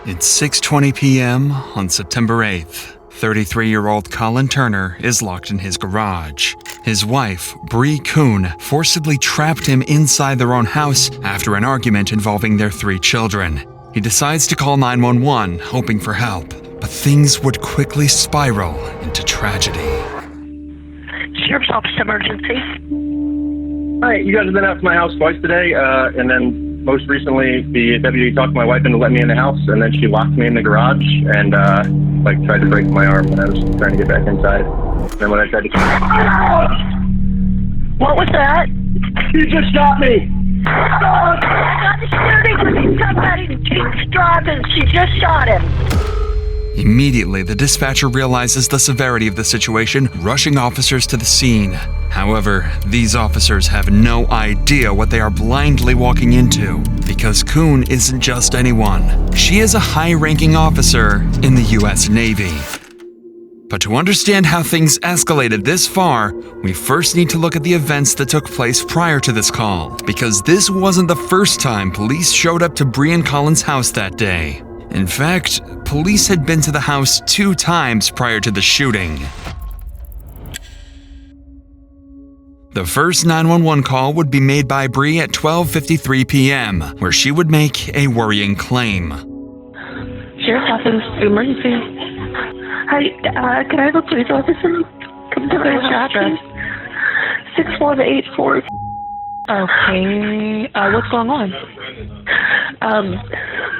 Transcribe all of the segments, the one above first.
It's 6:20 p.m. on September 8th. 33-year-old Colin Turner is locked in his garage. His wife, Bree Kuhn, forcibly trapped him inside their own house after an argument involving their 3 children. He decides to call 911, hoping for help, but things would quickly spiral into tragedy. Sheriff's Office emergency. Hi, you guys have been out to my house twice today, and then most recently the deputy talked my wife into letting me in the house, and then she locked me in the garage and tried to break my arm when I was trying to get back inside. And then when I tried to come back, What was that? you just shot me. Oh, I got the security with somebody. She's driving. She just shot him. Immediately, the dispatcher realizes the severity of the situation, rushing officers to the scene. However, these officers have no idea what they are blindly walking into, because Kuhn isn't just anyone. She is a high-ranking officer in the U.S. Navy. But to understand how things escalated this far, we first need to look at the events that took place prior to this call, because this wasn't the first time police showed up to Bree and Colin's house that day. In fact, police had been to the house 2 times prior to the shooting. The first 911 call would be made by Bree at 12:53 p.m., where she would make a worrying claim. Sheriff's Office emergency. Hi, can I have a police officer come to my house, please? 6184. Okay, what's going on?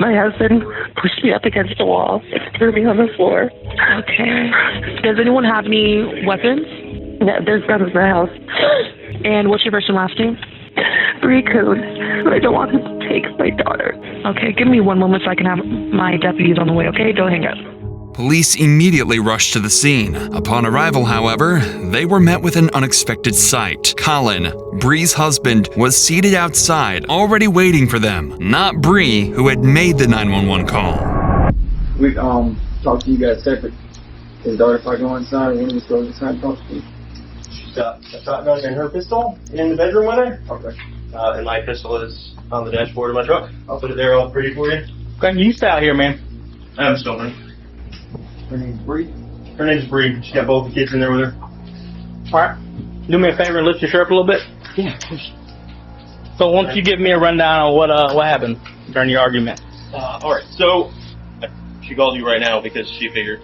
My husband pushed me up against the wall and threw me on the floor. Okay. Does anyone have any weapons? No, there's guns in the house. And what's your first and last name? Bree Kuhn. I don't want him to take my daughter. Okay, give me one moment so I can have my deputies on the way, okay? Don't hang up. Police immediately rushed to the scene. Upon arrival, however, they were met with an unexpected sight. Colin, Bree's husband, was seated outside, already waiting for them, not Bree, who had made the 911 call. We talked to you guys separate. His daughter probably go inside, and when we go inside and talk to you. She's got a shotgun and her pistol in the bedroom with her. Okay. And my pistol is on the dashboard of my truck. I'll put it there all pretty for you. Okay, you stay out here, man. I'm stolen. Her name's Bree. Her name's Bree. She's got both the kids in there with her. Alright. Do me a favor and lift your shirt up a little bit. Yeah. So why don't you give me a rundown on what happened during your argument? Alright, so she called you right now because she figured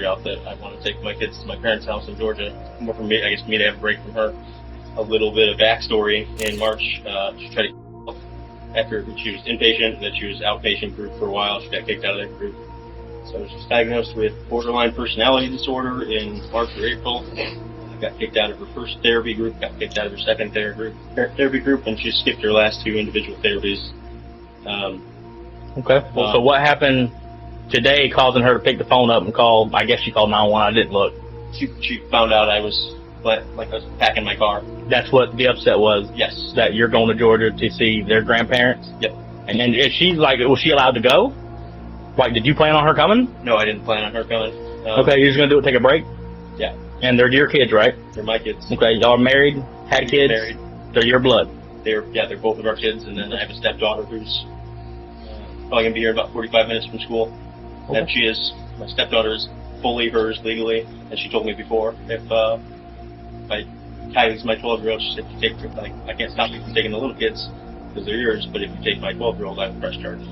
out that I want to take my kids to my parents' house in Georgia. More for me, I guess, me to have a break from her. A little bit of backstory. In March, she tried to after she was inpatient, and then she was outpatient group for a while. She got kicked out of that group. So she was diagnosed with borderline personality disorder in March or April. Got kicked out of her first therapy group, got kicked out of her second therapy group, and she skipped her last 2 individual therapies. Okay. Well, so what happened today causing her to pick the phone up and call? I guess she called 911. I didn't look. She found out I was packing my car. That's what the upset was. Yes. That you're going to Georgia to see their grandparents. Yep. And then is she was she allowed to go? Like, did you plan on her coming? No, I didn't plan on her coming. Okay, you're just gonna do it, take a break? Yeah. And they're your kids, right? They're my kids. Okay, y'all are married, had kids? Married. They're your blood? They're both of our kids, and then I have a stepdaughter who's probably gonna be here in about 45 minutes from school. Okay. And my stepdaughter is fully hers legally, as she told me before. If I Kylie's my 12-year-old, she said, if you take, I can't stop you from taking the little kids because they're yours, but if you take my 12-year-old, I have press charges.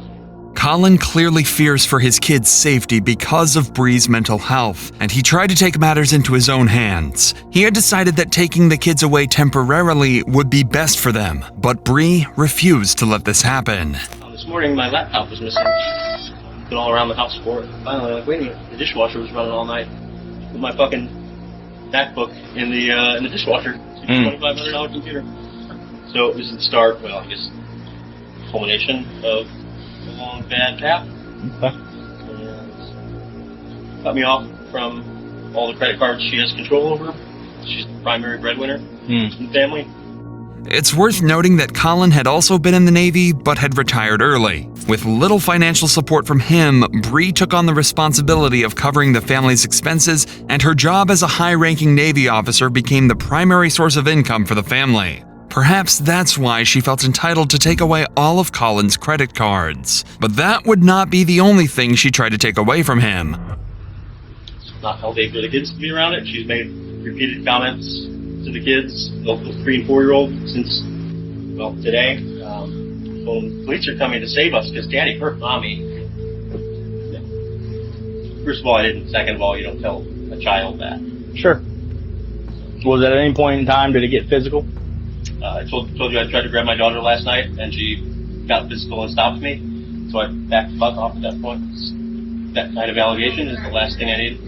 Colin clearly fears for his kids' safety because of Bree's mental health, and he tried to take matters into his own hands. He had decided that taking the kids away temporarily would be best for them, but Bree refused to let this happen. This morning, my laptop was missing. Been all around the house for it. Finally, wait a minute, the dishwasher was running all night with my fucking MacBook in the dishwasher. It's a $2,500 computer. So it was the start, well, I guess, culmination of a long bad tap. Okay. And cut me off from all the credit cards she has control over. She's the primary breadwinner in the family. It's worth noting that Colin had also been in the Navy, but had retired early. With little financial support from him, Bree took on the responsibility of covering the family's expenses, and her job as a high-ranking Navy officer became the primary source of income for the family. Perhaps that's why she felt entitled to take away all of Colin's credit cards. But that would not be the only thing she tried to take away from him. It's not healthy for the kids to be around it. She's made repeated comments to the kids, both the 3 and 4-year-old, since, well, today. Well, police are coming to save us because Daddy hurt Mommy. First of all, I didn't. Second of all, you don't tell a child that. Sure. Was at any point in time, did it get physical? I told you I tried to grab my daughter last night, and she got physical and stopped me. So I backed the fuck off at that point. That kind of allegation is the last thing I need.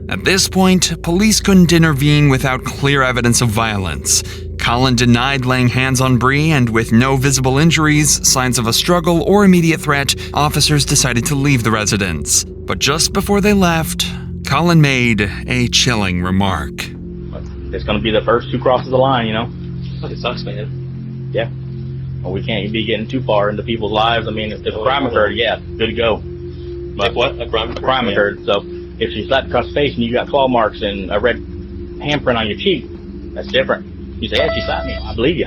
At this point, police couldn't intervene without clear evidence of violence. Colin denied laying hands on Bree, and with no visible injuries, signs of a struggle, or immediate threat, officers decided to leave the residence. But just before they left, Colin made a chilling remark. It's going to be the first who crosses the line, you know? Fuck, it sucks, man. Yeah. Well, we can't be getting too far into people's lives. I mean, if a crime occurred, yeah, good to go. Like what? A crime? A crime occurred. So if she slapped across the face and you got claw marks and a red handprint on your cheek, that's different. You say, yeah, she slapped me. I believe you.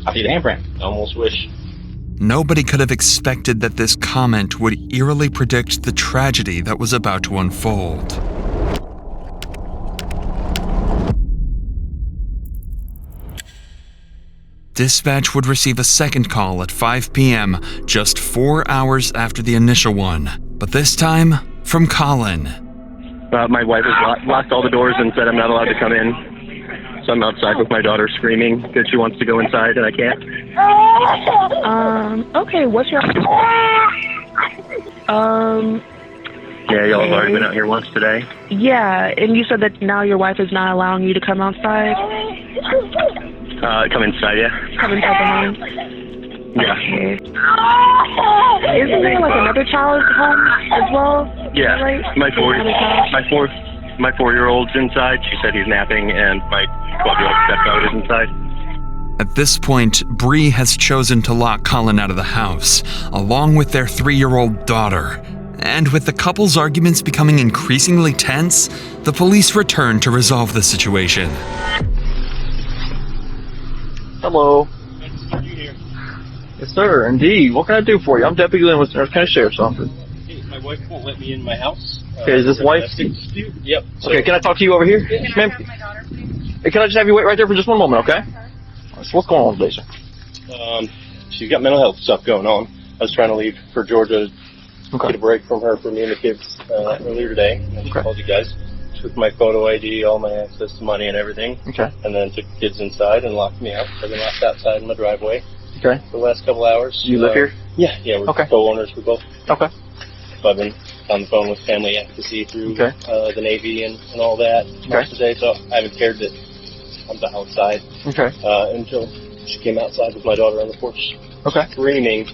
I see the handprint. I almost wish. Nobody could have expected that this comment would eerily predict the tragedy that was about to unfold. Dispatch would receive a second call at 5 p.m., just 4 hours after the initial one. But this time, from Colin. My wife has locked all the doors and said I'm not allowed to come in. So I'm outside with my daughter screaming that she wants to go inside and I can't. Okay, what's your... Yeah, y'all have already been out here once today. Yeah, and you said that now your wife is not allowing you to come outside? Come inside, yeah. Come inside the home? Yeah. Okay. Isn't there like another child home as well? Yeah, Right? my 4-year-old's inside. She said he's napping, and my 12-year-old stepdaughter is inside. At this point, Bree has chosen to lock Colin out of the house, along with their 3-year-old daughter. And with the couple's arguments becoming increasingly tense, the police return to resolve the situation. Hello. Yes, sir. Indeed. What can I do for you? I'm Deputy Lynn with the North County Sheriff's Office. Hey, my wife won't let me in my house. Okay, is this wife? Yep. So, Okay, can I talk to you over here? Ma'am? Hey, can I just have you wait right there for just one moment, okay? So what's going on today, sir? she's got mental health stuff going on. I was trying to leave for Georgia to get a break from her for me and the kids earlier today. And she called you guys. Took my photo ID, all my access to money and everything. Okay. And then took the kids inside and locked me out. I've been locked outside in my driveway. Okay. For the last couple hours. You live here? Yeah, we're co-owners. We both. Okay. So I've been on the phone with family advocacy through the Navy and all that most of the day. So I haven't cared that I'm outside. Okay. Until she came outside with my daughter on the porch. Screaming.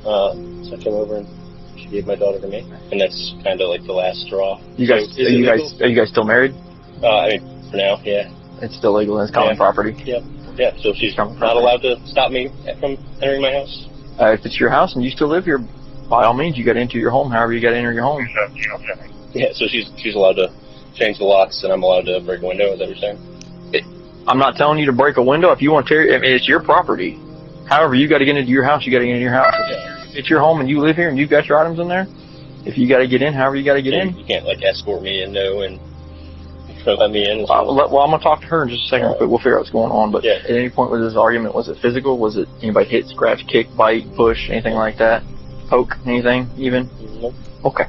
So I came over and she gave my daughter to me, and that's kind of like the last straw. You guys, so are you guys still married? I mean, for now, yeah. It's still legal and it's common property. Yeah. Yeah. So she's not allowed to stop me from entering my house. If it's your house and you still live here, by all means, you got to enter your home. However, you got to enter your home. Yeah. So she's allowed to change the locks, and I'm allowed to break a window. Is that what you're saying? I'm not telling you to break a window. If you want to tear, I mean, it's your property. However, you got to get into your house. You got to get into your house. If it's your home and you live here and you've got your items in there, if you got to get in, however you got to get in. You can't like escort me in, and let me in. Well, I'm going to talk to her in just a second. We'll figure out what's going on. But at any point with this argument, was it physical? Was it anybody hit, scratch, kick, bite, push, anything like that? Poke, anything even? Nope. Okay.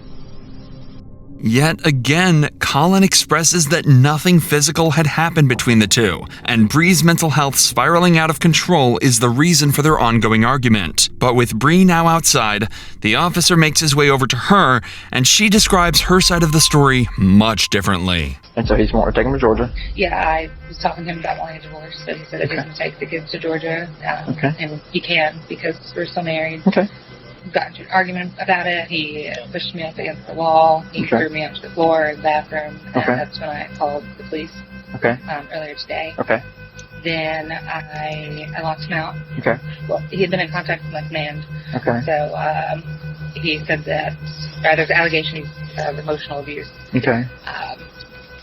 Yet again, Colin expresses that nothing physical had happened between the two, and Bree's mental health spiraling out of control is the reason for their ongoing argument. But with Bree now outside, the officer makes his way over to her, and she describes her side of the story much differently. And so he's wanting to take him to Georgia? Yeah, I was talking to him about wanting a divorce, but he said it doesn't take the kids to Georgia, and he can because we're still married. Okay. Got into an argument about it. He pushed me up against the wall. He threw me onto the floor in the bathroom. And that's when I called the police. Earlier today. Then I locked him out. Well, he had been in contact with my command. So he said that there's allegations of emotional abuse.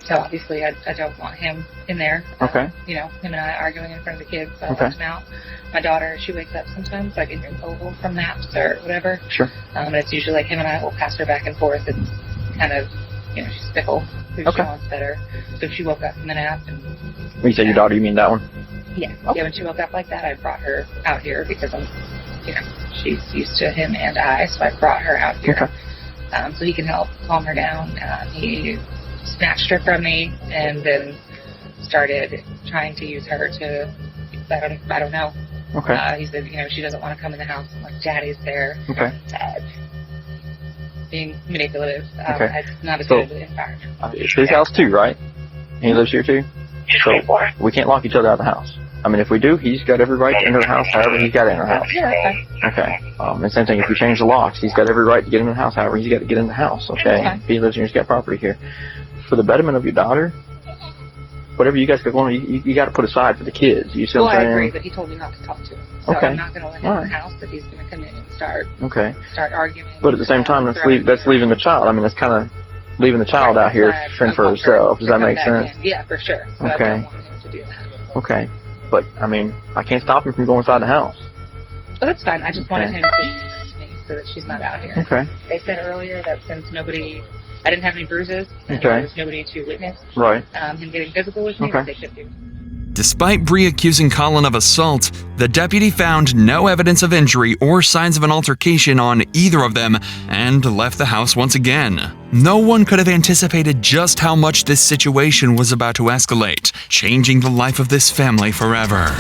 So obviously I don't want him in there. Okay. You know, him and I arguing in front of the kids, so I Okay. left him out. My daughter, she wakes up sometimes, like in Oval from naps or whatever. Sure. And it's usually like him and I will pass her back and forth. It's kind of, you know, she's fickle. Who Okay. she wants better. So she woke up from the nap and... When you say your daughter, you mean that one? Yeah. Okay. Yeah, when she woke up like that, I brought her out here because she's used to him and I, so I brought her out here. Okay. So he can help calm her down. He snatched her from me and then started trying to use her to, I don't know. Okay. He said, she doesn't want to come in the house unless Daddy's there. Okay. Being manipulative. Okay. It's not a So, good environment. It's his house too, right? And he lives here too? So we can't lock each other out of the house. I mean, if we do, he's got every right to enter the house however he's got to enter the house. Yeah, that's fine. Okay. And same thing, if we change the locks, he's got every right to get in the house however he's got to get in the house, okay? Okay. If he lives here, he's got property here. For the betterment of your daughter, whatever you guys got going on, you got to put aside for the kids. You see Well, what I'm I saying? agree, but he told me not to talk to him. So Okay. I'm not going to let him in the house, but he's going to come in and start arguing. But at the same time, that's leaving the child. I mean, that's kind of leaving the child out here fend for herself. Does that make sense? Yeah, for sure. So Okay. I don't want him to do that. Okay. But, I mean, I can't stop him from going inside the house. But that's fine. I just wanted Okay. him to me so that she's not out here. Okay. They said earlier that since I didn't have any bruises, and Okay. there was nobody to witness Right. him getting physical with me, Okay. that they should do. Despite Bree accusing Colin of assault, the deputy found no evidence of injury or signs of an altercation on either of them and left the house once again. No one could have anticipated just how much this situation was about to escalate, changing the life of this family forever.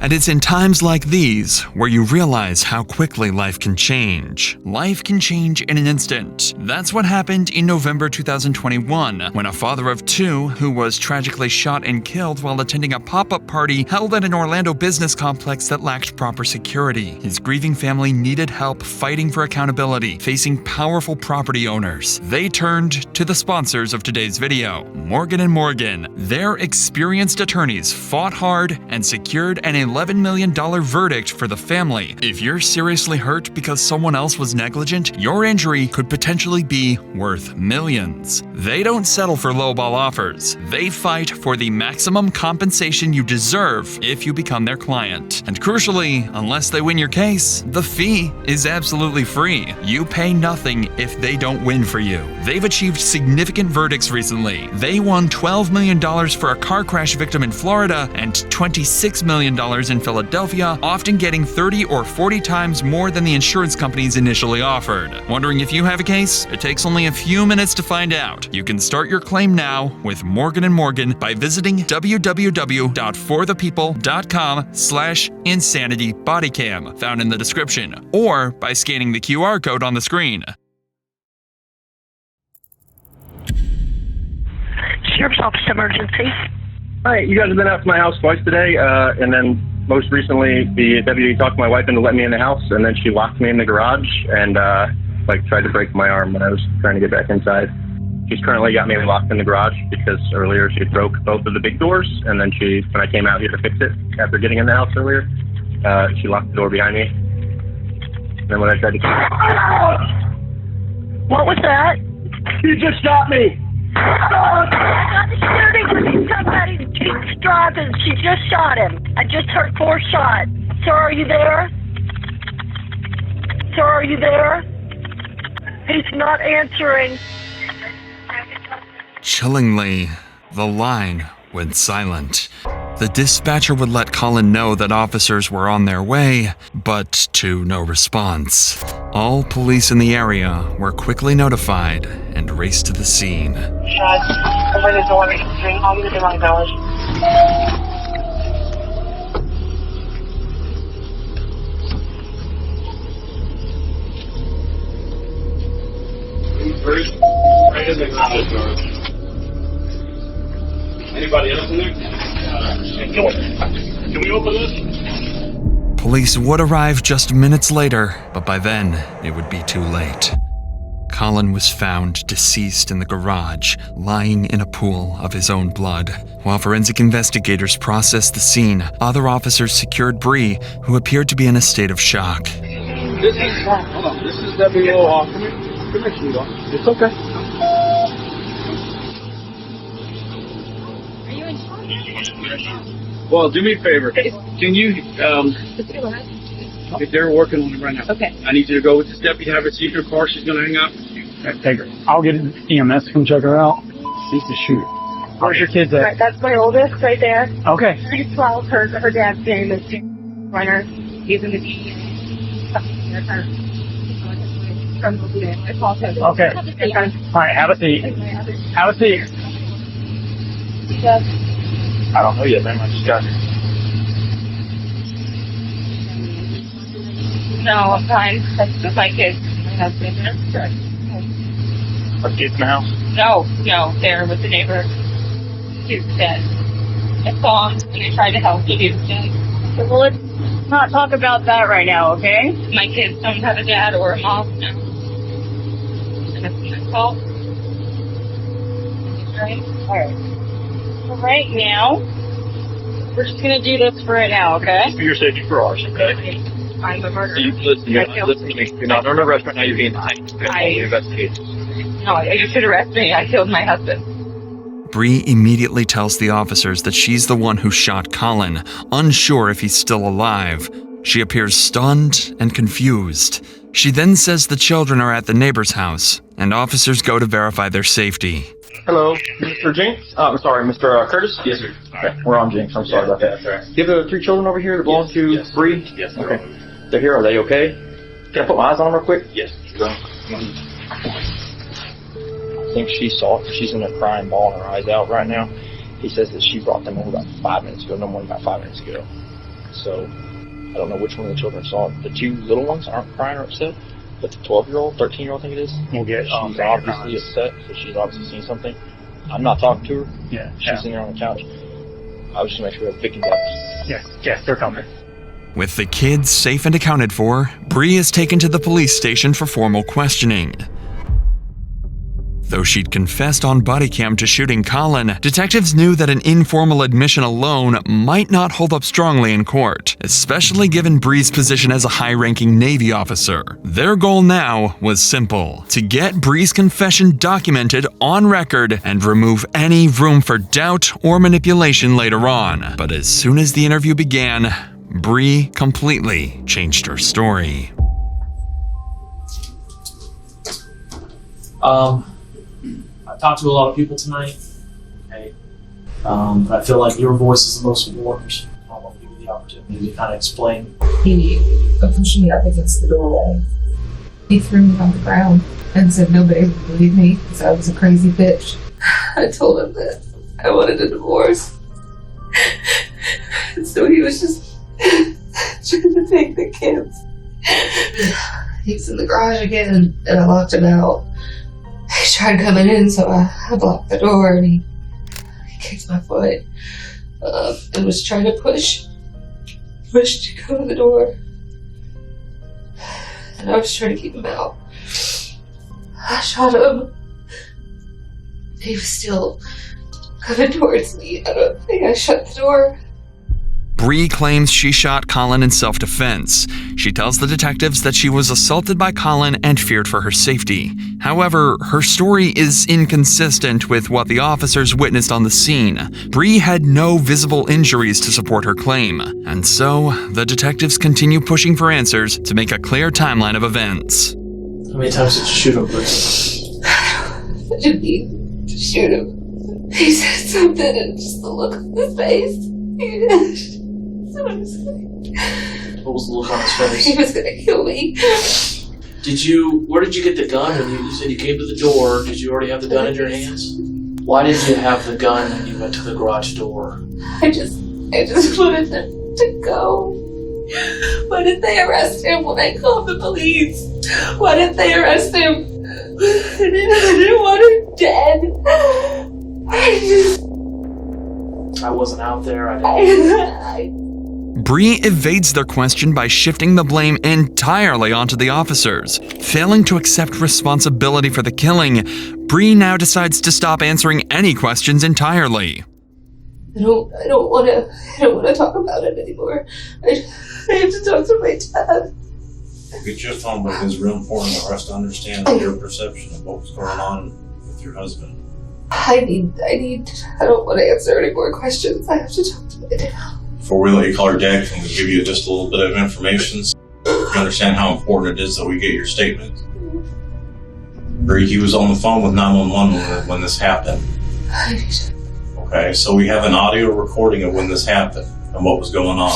And it's in times like these where you realize how quickly life can change. Life can change in an instant. That's what happened in November 2021, when a father of two who was tragically shot and killed while attending a pop-up party held at an Orlando business complex that lacked proper security. His grieving family needed help fighting for accountability, facing powerful property owners. They turned to the sponsors of today's video, Morgan & Morgan. Their experienced attorneys fought hard and secured an $11 million verdict for the family. If you're seriously hurt because someone else was negligent, your injury could potentially be worth millions. They don't settle for lowball offers. They fight for the maximum compensation you deserve if you become their client. And crucially, unless they win your case, the fee is absolutely free. You pay nothing if they don't win for you. They've achieved significant verdicts recently. They won $12 million for a car crash victim in Florida and $26 million in Philadelphia, often getting 30 or 40 times more than the insurance companies initially offered. Wondering if you have a case? It takes only a few minutes to find out. You can start your claim now with Morgan & Morgan by visiting www.forthepeople.com/insanity bodycam, found in the description, or by scanning the QR code on the screen. Sheriff's Office emergency. Hi, you guys have been out to my house twice today, and then most recently the deputy talked my wife into letting me in the house, and then she locked me in the garage and tried to break my arm when I was trying to get back inside. She's currently got me locked in the garage because earlier she broke both of the big doors, and then when I came out here to fix it after getting in the house earlier, she locked the door behind me. And then when I tried to What was that? You just shot me! I got the shooting with somebody. She's driving. She just shot him. I just heard 4 shots. Sir, are you there? Sir, are you there? He's not answering. Chillingly, the line went silent. The dispatcher would let Colin know that officers were on their way, but to no response. All police in the area were quickly notified and raced to the scene. Over the door. I'll give you the wrong dollars. Right in the garage door. Anybody else in there? Can we open this? Police would arrive just minutes later, but by then, it would be too late. Colin was found deceased in the garage, lying in a pool of his own blood. While forensic investigators processed the scene, other officers secured Bree, who appeared to be in a state of shock. This is Debbie Lowe. Come here, sweetheart. It's okay. Well, do me a favor. Can you, if they're working on it right now. Okay. I need you to go with this deputy, have her see if your car, she's going to hang out with you. Take her. I'll get EMS to come check her out. She's the shooter. Where's your kids at? Right, that's my oldest right there. Okay. She's 12. Her dad's doing this runner. He's in the DEA. Okay. All right, have a seat. Have a seat. I don't know yet, man. I just got here. No, I'm fine. That's just my kids. My husband. Are kids in the house? No, they're with the neighbor. He's dead. I saw him and I tried to help, but he was dead. Well, let's not talk about that right now, okay? My kids don't have a dad or a mom now. And it's my fault. Right? Alright. So right now, we're just gonna do this for right now, okay? For your safety, for ours, okay? I'm a murderer. Listen to me. You're not under arrest right now. You're being investigated. No, you should arrest me. I killed my husband. Bree immediately tells the officers that she's the one who shot Colin, unsure if he's still alive. She appears stunned and confused. She then says the children are at the neighbor's house, and officers go to verify their safety. Hello, Mr. Jinx? I'm sorry, Mr. Curtis? Yes, sir. Okay, we're on Jinx. I'm sorry about that. Do you have the 3 children over here that belong to Bree? Yes. Okay. They're here. Are they okay? Can I put my eyes on them real quick? Yes. I think she saw it. She's in a crying, bawling her eyes out right now. He says that she brought them over about 5 minutes ago, no more than about 5 minutes ago. So, I don't know which one of the children saw it. The 2 little ones aren't crying or upset, but the 12-year-old, 13-year-old, I think it is. We'll get she's obviously upset, so she's obviously seen something. I'm not talking to her. Yeah. She's sitting there on the couch. I was just make sure the victim's out. Yes, they're coming. With the kids safe and accounted for, Bree is taken to the police station for formal questioning. Though she'd confessed on Bodycam to shooting Colin, detectives knew that an informal admission alone might not hold up strongly in court, especially given Bree's position as a high-ranking Navy officer. Their goal now was simple: to get Bree's confession documented on record and remove any room for doubt or manipulation later on. But as soon as the interview began, Bree completely changed her story. I talked to a lot of people tonight, okay? But I feel like your voice is the most important. I want to give you the opportunity to kind of explain. He pushed me up against the doorway. He threw me on the ground and said nobody would believe me because I was a crazy bitch. I told him that I wanted a divorce. So he was just trying to take the kids. He was in the garage again and I locked him out. He tried coming in, so I blocked the door and he kicked my foot and was trying to push to go to the door. And I was trying to keep him out. I shot him. He was still coming towards me. I don't think I shut the door. Bree claims she shot Colin in self-defense. She tells the detectives that she was assaulted by Colin and feared for her safety. However, her story is inconsistent with what the officers witnessed on the scene. Bree had no visible injuries to support her claim, and so the detectives continue pushing for answers to make a clear timeline of events. How many times did you shoot him, Bree? I didn't mean to shoot him. He said something and just the look on his face. What was the look on his face? He was gonna kill me. Where did you get the gun? And you said you came to the door. Did you already have the gun in your hands? Why did you have the gun when you went to the garage door? I just wanted them to go. Why did they arrest him when I called the police? Why did they arrest him? I didn't want him dead. I wasn't out there. Bree evades their question by shifting the blame entirely onto the officers. Failing to accept responsibility for the killing, Bree now decides to stop answering any questions entirely. I don't want to talk about it anymore. I have to talk to my dad. Get your phone with his real important for us to understand your perception of what was going on with your husband. I don't want to answer any more questions. I have to talk to my dad. Before we let you call her dad, can we give you just a little bit of information so you understand how important it is that we get your statement? Bree, he was on the phone with 911 when this happened. Okay, so we have an audio recording of when this happened and what was going on.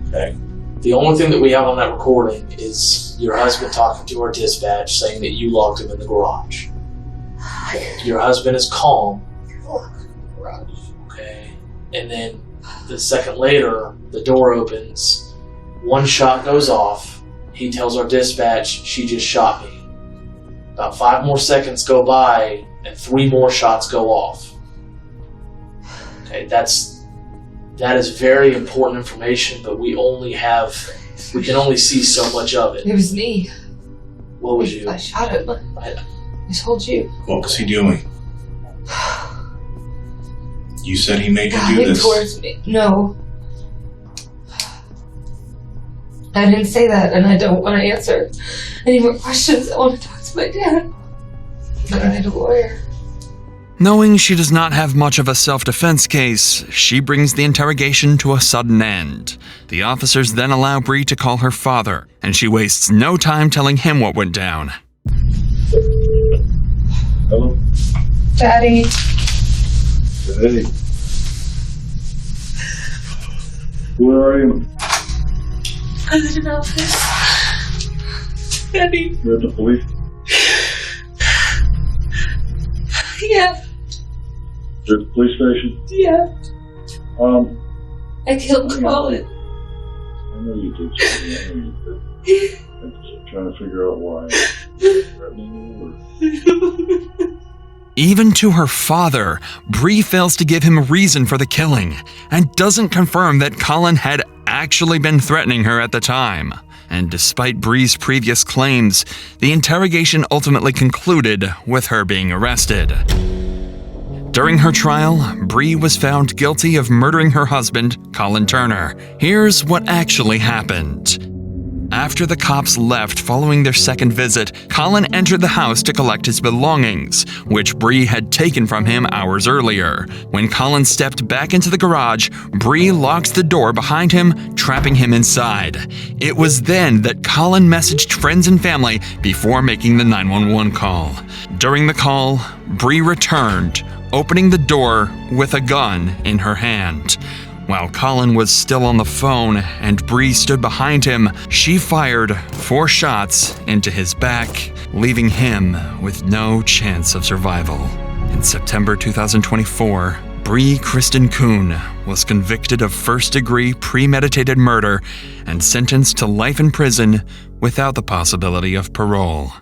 Okay. The only thing that we have on that recording is your husband talking to our dispatch saying that you locked him in the garage. Your husband is calm. Okay. And then the second later, the door opens, one shot goes off. He tells our dispatch, she just shot me. About 5 more seconds go by and 3 more shots go off. Okay, that is very important information, but we can only see so much of it. It was me. What was you? I shot him. I told you. What was he doing? You said he made you do Coming this. towards me. No. I didn't say that, and I don't want to answer any more questions. I want to talk to my dad. But I need a lawyer. Knowing she does not have much of a self-defense case, she brings the interrogation to a sudden end. The officers then allow Bree to call her father, and she wastes no time telling him what went down. Hello? Daddy. Hey. Where are you? I'm in an office. Daddy. You're at the police? Yeah. You're at the police station? Yeah. I killed Colin. I know you did. I know you did. I'm just trying to figure out why. Threatening you or... Even to her father, Bree fails to give him a reason for the killing and doesn't confirm that Colin had actually been threatening her at the time. And despite Bree's previous claims, the interrogation ultimately concluded with her being arrested. During her trial, Bree was found guilty of murdering her husband, Colin Turner. Here's what actually happened. After the cops left following their second visit, Colin entered the house to collect his belongings, which Bree had taken from him hours earlier. When Colin stepped back into the garage, Bree locked the door behind him, trapping him inside. It was then that Colin messaged friends and family before making the 911 call. During the call, Bree returned, opening the door with a gun in her hand. While Colin was still on the phone and Bree stood behind him, she fired 4 shots into his back, leaving him with no chance of survival. In September 2024, Bree Kristen Kuhn was convicted of first-degree premeditated murder and sentenced to life in prison without the possibility of parole.